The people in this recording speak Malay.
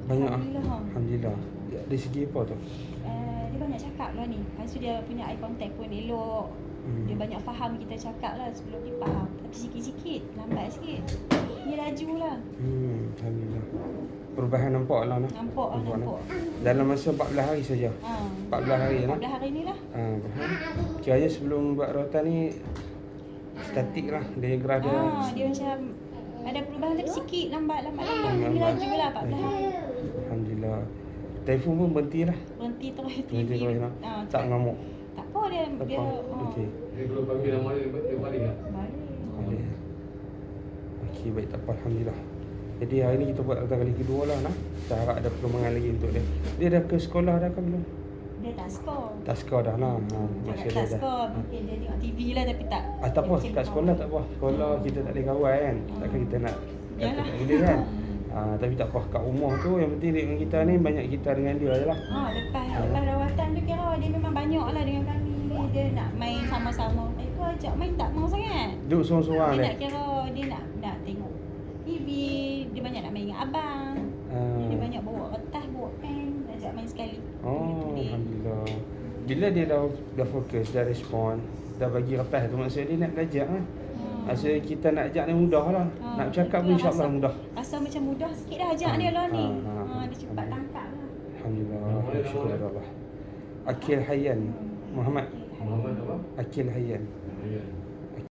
Banyak. Alhamdulillah. Alhamdulillah. Dari segi apa tu? Dia banyak cakap lah ni. Lepas tu dia punya eye contact pun elok. Dia banyak faham kita cakap lah. Sebelum dia faham. Tapi sikit-sikit, lambat sikit. Dia laju lah. Alhamdulillah. Perubahan nampak lah nah. Nampak. Dalam masa 14 hari saja. 14 hari lah. 14 hari ni lah. Faham. Kiranya sebelum buat rawatan ni statik lah. Dia gerah dia. Dia macam ada perubahan tapi sikit, lambat. Dia laju lah 14 hari. Alhamdulillah. Telefon pun berhenti lah. Berhenti terus Berhenti TV. terus lah. Tak ngamuk. Tak apa dia. Okey. Dia kalau panggil nama dia balik tak? Balik. Okey, baik, tak apa. Alhamdulillah. Jadi hari ni kita buat rawatan kali kedua lah nah. Kita harap ada perkembangan lagi untuk dia. Dia dah ke sekolah dah ke belum? Dia tak skor. Tak sekolah dah nah. Cakap Masih tak dia dah. skor. Mungkin dia tengok TV lah tapi tak. Tak apa, kat sekolah tak apa. Sekolah kita tak boleh kawal kan. Takkan kita nak kata Yalah. tak boleh kan. Tapi tak apa, kat rumah tu yang penting dia dengan kita ni banyak kita dengan dia je lah. Lepas rawatan tu kira dia memang banyak lah dengan kami. Dia nak main sama-sama. Aku ajak main tak mau sangat. Duduk seorang-seorang Dia dia. nak kira dia nak tengok TV. Dia banyak nak main dengan abang. Dia banyak bawa kertas, bawa pen. Ajak main sekali. Tulis. Alhamdulillah. Bila dia dah fokus, dah respon, dah bagi kertas tu, maksudnya dia nak belajar kan. Maksudnya kita nak ajak dia mudah lah. Nak bercakap pun insyaAllah mudah. Rasa macam mudah sikit dah ajak dia lah ni. Dia cepat tangkap lah. Alhamdulillah. Syukur Allah. Akil Hayyan. Muhammad Muhammad apa? Akil Hayyan. Ya.